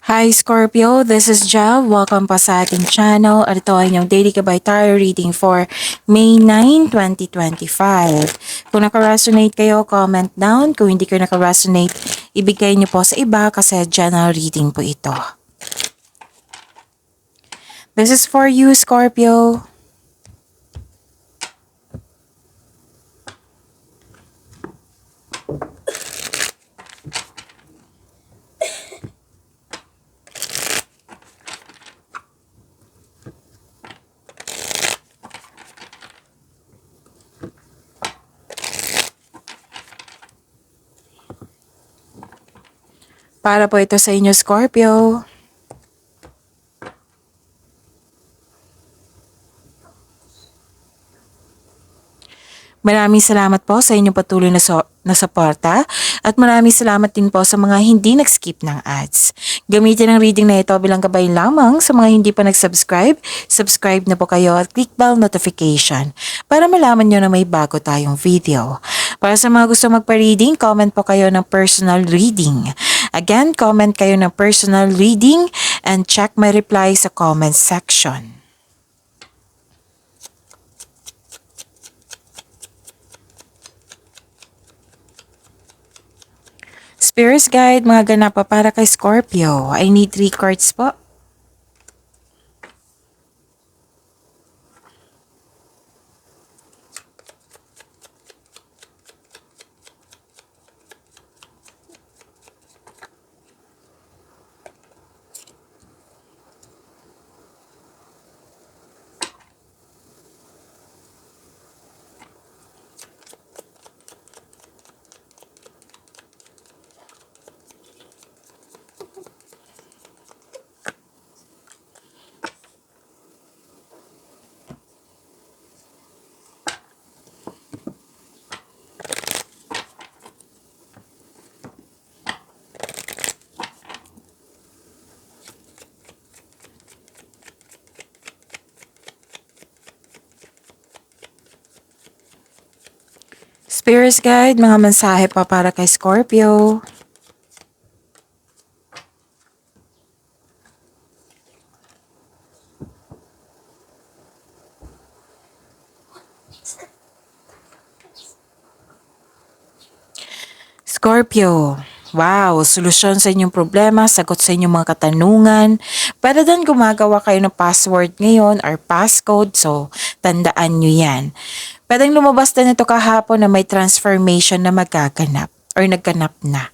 Hi Scorpio, this is Jav. Welcome pa sa ating channel. At ito ay inyong Daily Gabay Tarot reading for May 9, 2025. Kung naka-resonate kayo, comment down. Kung hindi kayo naka-resonate, ibigay niyo po sa iba kasi general reading po ito. This is for you, Scorpio. Para po ito sa inyo, Scorpio. Maraming salamat po sa inyong patuloy na suporta at maraming salamat din po sa mga hindi nag-skip ng ads. Gamitin ang reading na ito bilang gabay lamang sa mga hindi pa nag-subscribe. Subscribe na po kayo at click bell notification para malaman nyo na may bago tayong video. Para sa mga gusto magpa-reading, comment po kayo ng personal reading. Again, comment kayo ng personal reading and check my reply sa comment section. Spirit Guide, mga ganapa para kay Scorpio. I need 3 cards po. Spirit Guide, mga mensahe pa para kay Scorpio. Scorpio, wow, solusyon sa inyong problema, sagot sa inyong mga katanungan. Para doon gumagawa kayo ng password ngayon or passcode, so tandaan nyo yan. Pwedeng lumabas din ito kahapon na may transformation na magaganap or nagganap na.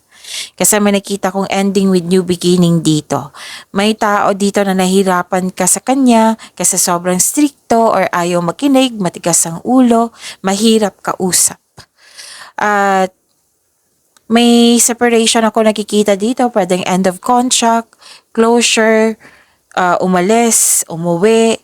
Kasi may nakita kong ending with new beginning dito. May tao dito na nahirapan ka sa kanya kasi sobrang stricto or ayaw makinig, matigas ang ulo, mahirap kausap. At may separation ako nakikita dito, pwedeng end of contract, closure, umalis, umuwi,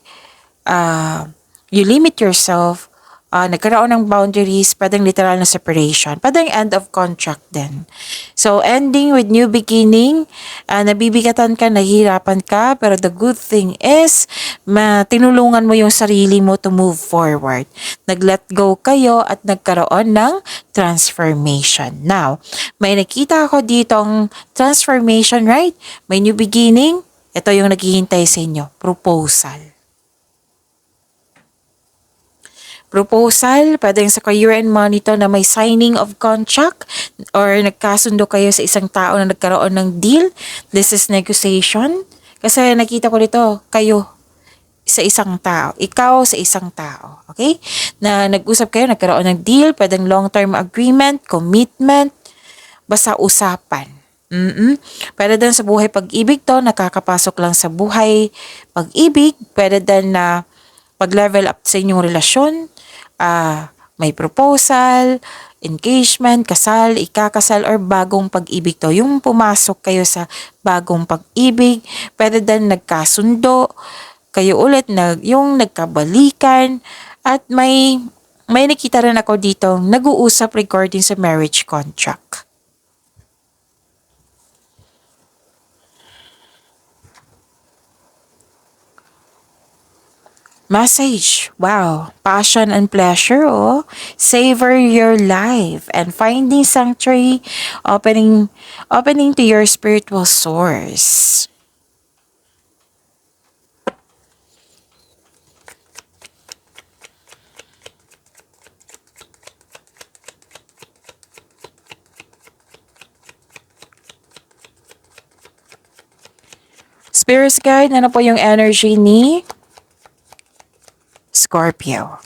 you limit yourself, nagkaroon ng boundaries, pwedeng literal na separation, pwedeng end of contract din. So, ending with new beginning, nabibigatan ka, nahihirapan ka, pero the good thing is, tinulungan mo yung sarili mo to move forward. Nag-let go kayo at nagkaroon ng transformation. Now, may nakita ako ditong transformation, right? May new beginning, ito yung naghihintay sa inyo, proposal. Proposal, pwedeng sa career and money to na may signing of contract or nagkasundo kayo sa isang tao na nagkaroon ng deal. This is negotiation. Kasi nakita ko dito, kayo sa isang tao, ikaw sa isang tao, okay? Na nag-usap kayo, nagkaroon ng deal, pwedeng long-term agreement, commitment, basta usapan. Pwede din sa buhay pag-ibig to, nakakapasok lang sa buhay pag-ibig, pwede din na pag-level up sa inyong relasyon, may proposal, engagement, kasal, ikakasal, or bagong pag-ibig to. Yung pumasok kayo sa bagong pag-ibig, pwede din nagkasundo, kayo ulit, yung nagkabalikan, at may nakita rin ako dito, nag-uusap regarding sa marriage contract. Message, wow, passion and pleasure, oh. Savor your life and finding sanctuary, opening to your spiritual source. Spirit guide, ano po yung energy ni Scorpio?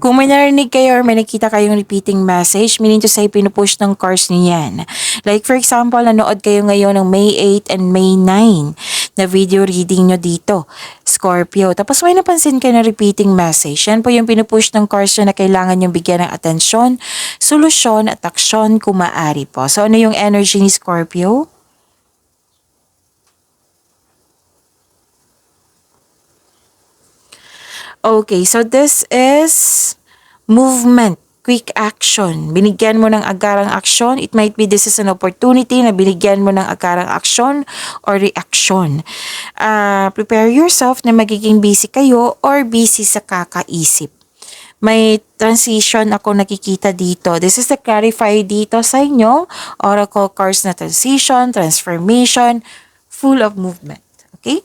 Kung may narinig kayo or may nakita kayong repeating message, meaning to say, pinupush ng cards niyo yan. Like for example, nanood kayo ngayon ng May 8 and May 9 na video reading nyo dito, Scorpio. Tapos may napansin kayo na repeating message. Yan po yung pinupush ng cards na kailangan nyo bigyan ng atensyon, solusyon at aksyon kung maaari po. So ano yung energy ni Scorpio? Okay, so this is movement, quick action. Binigyan mo ng agarang action. It might be this is an opportunity na binigyan mo ng agarang action or reaction. Prepare yourself na magiging busy kayo or busy sa kakaisip. May transition ako nakikita dito. This is the clarify dito sa inyo. Oracle cards na transition, transformation, full of movement. Okay?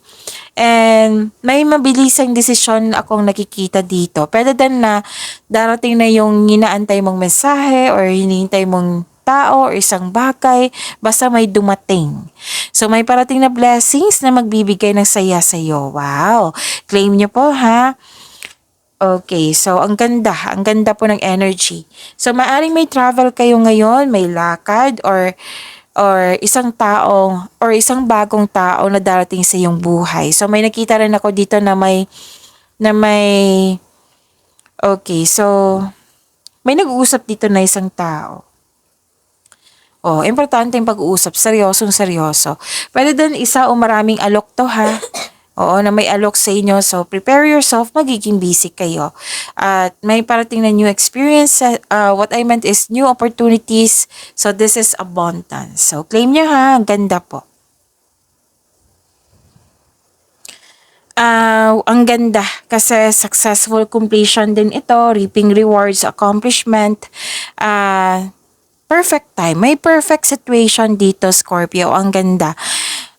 And may mabilisang desisyon akong nakikita dito. Pwede din na darating na yung inaantay mong mensahe or hinihintay mong tao or isang bagay, basta may dumating. So may parating na blessings na magbibigay ng saya sa iyo. Wow! Claim nyo po ha. Okay, so ang ganda po ng energy. So maaring may travel kayo ngayon, may lakad or isang taong or isang bagong tao na darating sa iyong buhay. So may nakita rin ako dito na may okay, so may nag-uusap dito na isang tao. Oh, importante yung pag-uusap, seryoso. Pwede din isa o maraming alok to ha. Oo, na may alok sa inyo. So, prepare yourself, magiging busy kayo. At may parating na new experience. What I meant is new opportunities. So, this is abundance. So, claim nyo ha. Ang ganda po. Ang ganda kasi successful completion din ito. Reaping rewards, accomplishment. Perfect time. May perfect situation dito, Scorpio. Ang ganda.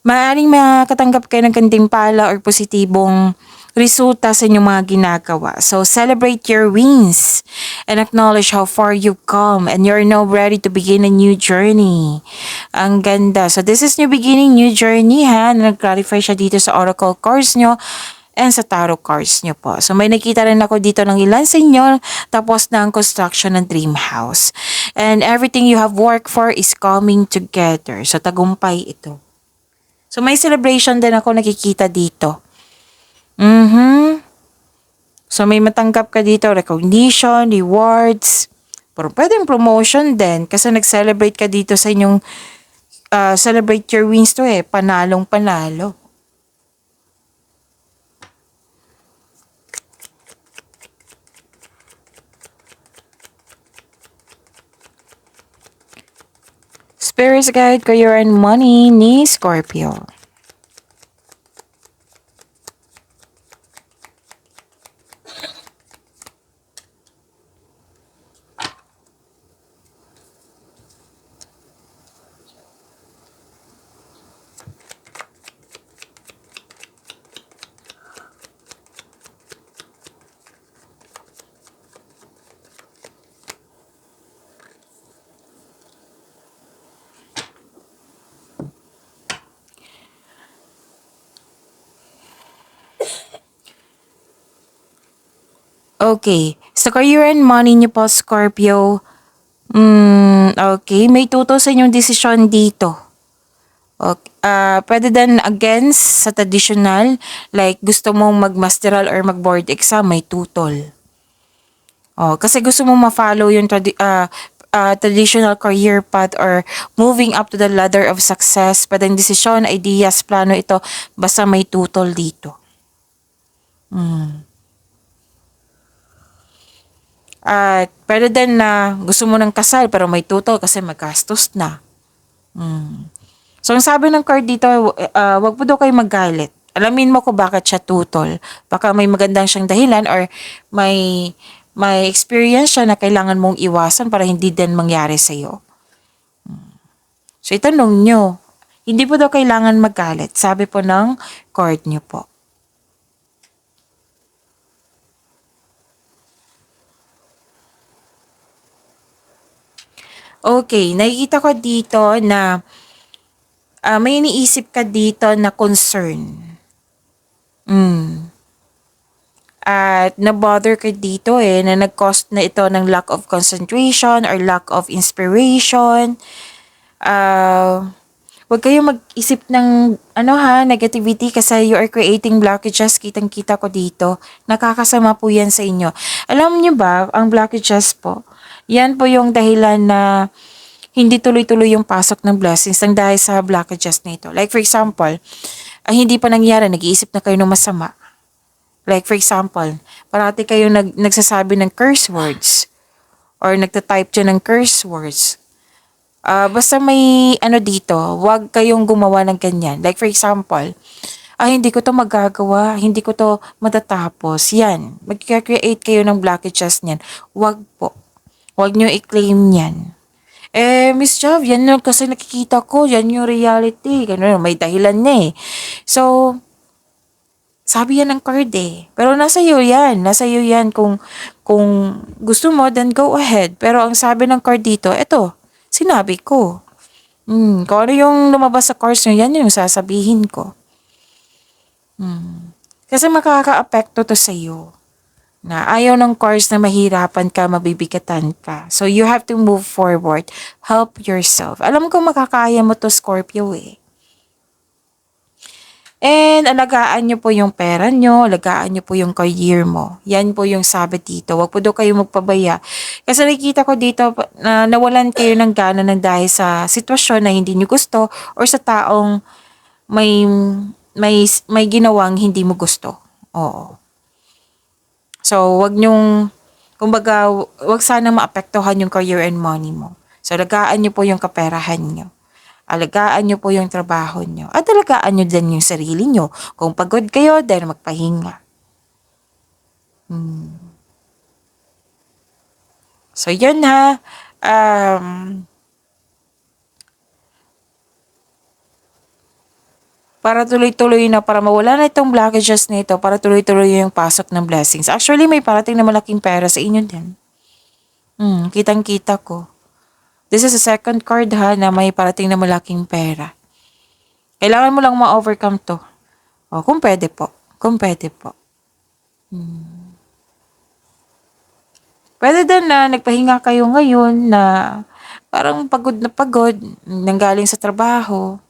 Maaaring makatanggap kayo ng gantimpala or positibong resulta sa inyong mga ginagawa. So, celebrate your wins and acknowledge how far you've come and you're now ready to begin a new journey. Ang ganda. So, this is new beginning, new journey ha. Nag-clarify siya dito sa oracle cards nyo and sa tarot cards nyo po. So, may nakita rin ako dito ng ilan sa inyo tapos na ang construction ng dream house. And everything you have worked for is coming together. So, tagumpay ito. So, may celebration din ako nakikita dito. So, may matanggap ka dito, recognition, rewards. Pero pwedeng promotion din kasi nag-celebrate ka dito sa inyong celebrate your wins to panalong panalo. Spirit guide, career and money ni Scorpio. Okay. Sa career and money niyo po, Scorpio, okay. May tuto sa inyong desisyon dito. Okay. Pwede din against sa traditional, like gusto mong mag-masteral or mag-board exam, may tutol. Oh, kasi gusto mong ma-follow yung traditional career path or moving up to the ladder of success. Pwedeng desisyon, ideas, plano ito, basta may tutol dito. At pwede din na gusto mo ng kasal pero may tutol kasi magastos na. So, ang sabi ng card dito, wag po daw kayo magalit. Alamin mo kung bakit siya tutol. Baka may magandang siyang dahilan or may may experience siya na kailangan mong iwasan para hindi din mangyari sa'yo. So, itanong nyo, hindi po daw kailangan magalit. Sabi po ng card nyo po. Okay, nakikita ko dito na may iniisip ka dito na concern. At na-bother ka dito na nag-cause na ito ng lack of concentration or lack of inspiration. Huwag kayong mag-isip ng negativity kasi you are creating blockages. Kitang-kita ko dito. Nakakasama po yan sa inyo. Alam niyo ba, ang blockages po, yan po yung dahilan na hindi tuloy-tuloy yung pasok ng blessings nang dahil sa blockages na ito. Like for example, hindi pa nangyari, nag-iisip na kayo ng masama. Like for example, parati kayo nagsasabi ng curse words or nagtatype dyan ng curse words. Basta may dito, wag kayong gumawa ng ganyan. Like for example, hindi ko to magagawa, hindi ko to matatapos. Yan, mag-create kayo ng blockages niyan. Wag po. Wag nyo i-claim yan. Miss Jav, yan yun kasi nakikita ko, yan yung reality. Ganun, may dahilan na So, sabi yan ng card Pero nasa iyo yan. Nasa iyo yan kung gusto mo, then go ahead. Pero ang sabi ng card dito, eto, sinabi ko. Kung ano yung lumabas sa cards nyo, yan yung sasabihin ko. Kasi makaka-apekto to sa iyo. Na ayaw ng cards na mahirapan ka, mabibigatan ka. So you have to move forward. Help yourself. Alam ko makakaya mo to, Scorpio And alagaan nyo po yung pera nyo, alagaan nyo po yung career mo. Yan po yung sabi dito. Huwag po daw kayo magpabaya. Kasi nakikita ko dito na nawalan kayo ng gana ng dahil sa sitwasyon na hindi nyo gusto or sa taong may ginawang hindi mo gusto. Oo. So, kumbaga, wag sana maapektuhan yung career and money mo. So, alagaan nyo po yung kaperahan nyo. Alagaan nyo po yung trabaho nyo. At alagaan nyo din yung sarili nyo. Kung pagod kayo, then magpahinga. So, yun ha. Para tuloy-tuloy na, para mawala na itong blockages na ito, para tuloy-tuloy yung pasok ng blessings. Actually, may parating na malaking pera sa inyo din. Kitang-kita ko. This is a second card na may parating na malaking pera. Kailangan mo lang ma-overcome to. Kung pwede po. Kung pwede po. Pwede din na nagpahinga kayo ngayon na parang pagod na pagod, nanggaling sa trabaho.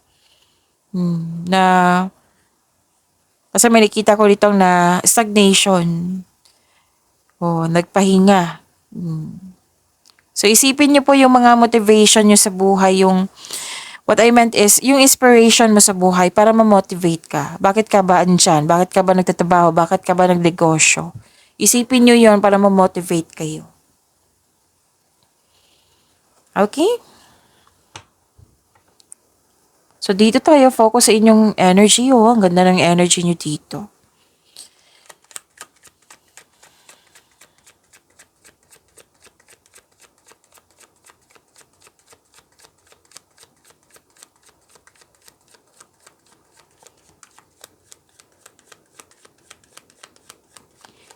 Kasi may nakita ko dito na stagnation. Nagpahinga. So, isipin niyo po yung mga motivation niyo sa buhay, what I meant is, yung inspiration mo sa buhay para ma-motivate ka. Bakit ka ba andyan? Bakit ka ba nagtatrabaho? Bakit ka ba nagnegosyo? Isipin niyo yon para ma-motivate kayo. Okay? So, dito tayo focus sa inyong energy. Ang ganda ng energy niyo dito.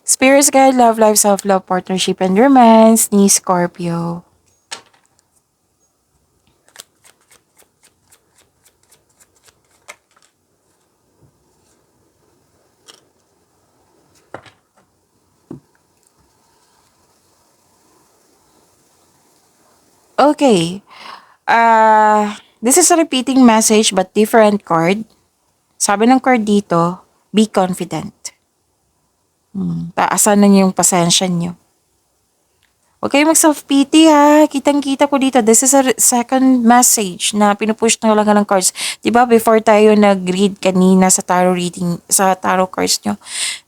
Spirits guide, love, life, self-love, partnership, and romance ni Scorpio. Okay. This is a repeating message but different card. Sabi ng card dito, be confident. Taasan na niyo yung pasensya niyo. Huwag kayong mag-self-pity Kitang-kita ko dito. This is a second message na pinupush na lang ng cards. Diba before tayo nag-read kanina sa tarot reading, sa tarot cards nyo,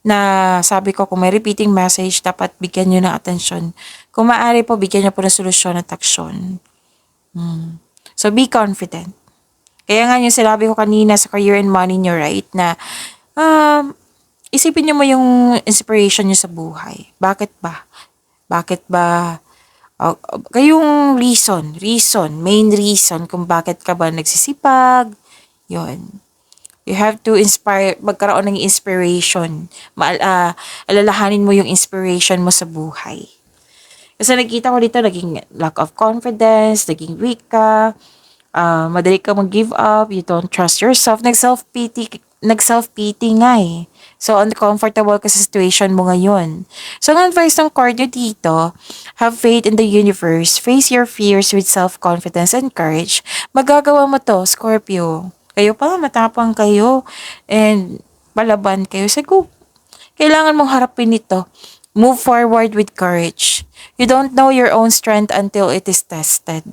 na sabi ko kung may repeating message, dapat bigyan nyo ng atensyon. Kung maaari po, bigyan nyo po ng solusyon at aksyon. So, be confident. Kaya nga yung sinabi ko kanina sa career and money nyo, right, na isipin nyo mo yung inspiration nyo sa buhay. Bakit ba? Bakit ba, kayong main reason kung bakit ka ba nagsisipag, yon. You have to inspire, magkaroon ng inspiration. Alalahanin mo yung inspiration mo sa buhay. Kasi nakita ko dito, naging lack of confidence, naging weak ka, madali ka mag-give up, you don't trust yourself, nag-self-pity nga eh. So, uncomfortable ka sa situation mo ngayon. So, ang advice ng card nyo dito, have faith in the universe, face your fears with self-confidence and courage. Magagawa mo to, Scorpio. Kayo pa, matapang kayo, and palaban kayo. Sago, kailangan mong harapin ito. Move forward with courage. You don't know your own strength until it is tested.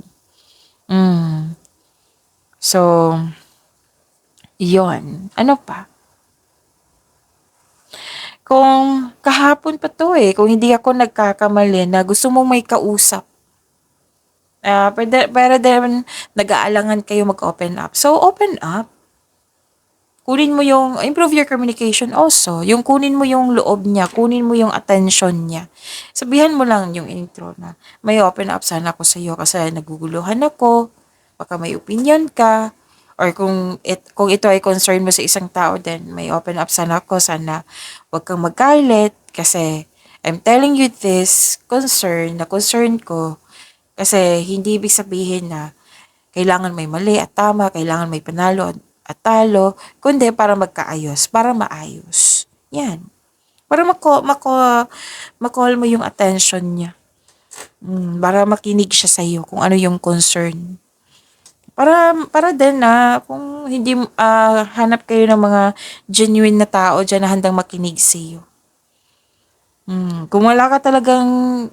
So, yon. Ano pa? Kung kahapon pa to eh, kung hindi ako nagkakamali na gusto mong may kausap, pwede din nag-aalangan kayo mag-open up. So, open up. Kunin mo yung, improve your communication also. Yung kunin mo yung loob niya, kunin mo yung attention niya. Sabihan mo lang yung intro na, may open up sana ako sa iyo kasi naguguluhan ako, baka may opinion ka, or kung ito ay concern mo sa isang tao, then may open up sana ako, sana wag kang magalit kasi I'm telling you this na concern ko, kasi hindi ibig sabihin na kailangan may mali at tama, kailangan may panalo at talo, kundi para magkaayos, para maayos. Yan. Para makall mo yung attention niya. Para makinig siya sa iyo kung ano yung concern. Para din na kung hindi hanap kayo ng mga genuine na tao diyan na handang makinig sa iyo. Kung wala ka talagang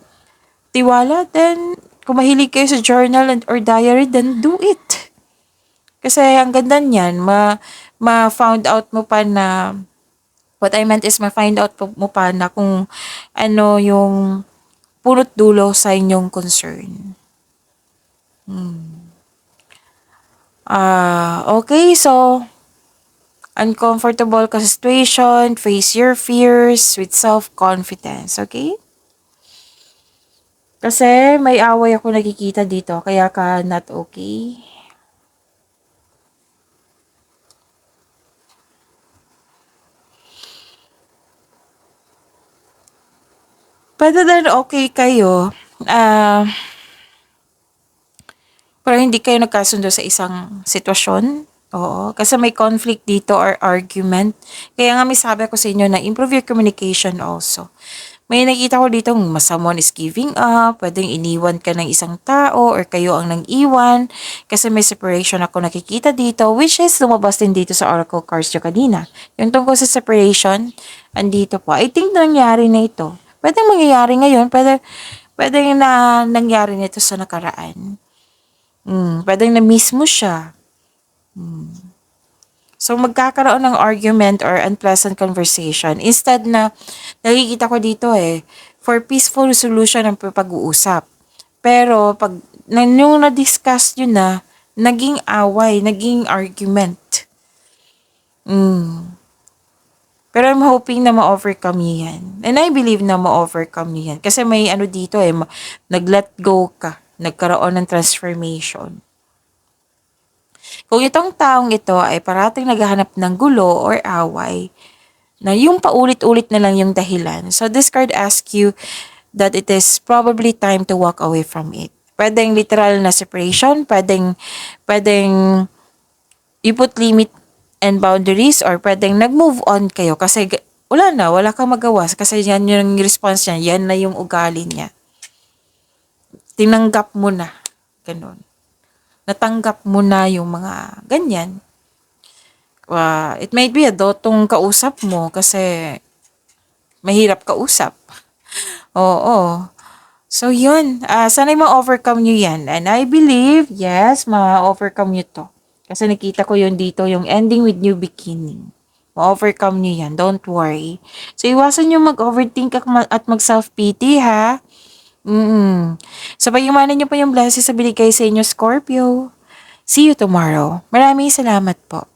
tiwala, then kung mahilig kayo sa journal or diary, then do it. Kasi ang ganda niyan, ma-found out mo pa na, what I meant is ma-find out mo pa na kung ano yung punot dulo sa inyong concern. Okay, so, uncomfortable ka sa situation, face your fears with self-confidence, okay? Kasi may away ako nakikita dito, kaya ka not okay. Pwede din okay kayo, pero hindi kayo nagkasundo sa isang sitwasyon. Oo, kasi may conflict dito or argument. Kaya nga may sabi ko sa inyo na improve your communication also. May nakita ko dito someone is giving up, pwedeng iniwan ka ng isang tao or kayo ang nang-iwan kasi may separation ako nakikita dito, which is lumabas din dito sa oracle cards nyo kanina. Yung tungkol sa separation, andito po. I think nangyari na ito. Pwedeng mangyayari ngayon, pwedeng na nangyari nito sa nakaraan. Pwedeng na-miss mo siya. So, magkakaroon ng argument or unpleasant conversation. Instead na, nakikita ko dito for peaceful resolution ang pag-uusap. Pero, pag yung na-discuss nyo na, naging away, naging argument. Pero I'm hoping na ma-overcome nyo yan. And I believe na ma-overcome nyo yan. Kasi may dito nag-let go ka. Nagkaroon ng transformation. Kung itong taong ito ay parating naghahanap ng gulo or away, na yung paulit-ulit na lang yung dahilan. So this card asks you that it is probably time to walk away from it. Pwedeng literal na separation, pwedeng you put limit and boundaries, or pwedeng nag-move on kayo kasi wala kang magawa kasi yan yung response niya, yan na yung ugali niya. Tinanggap mo na. Ganun. Natanggap mo na yung mga ganyan. It might be adultong kausap mo kasi mahirap kausap. Oo. So, yun. Sana'y ma-overcome nyo yan. And I believe, yes, ma-overcome nyo to. Kasi nakita ko yun dito, yung ending with new beginning. Ma-overcome nyo yan. Don't worry. So, iwasan nyo mag-overthink at mag-self-pity, ha? So, pag-imanan nyo pa yung blessings sa binigay sa inyo, Scorpio. See you tomorrow. Maraming salamat po.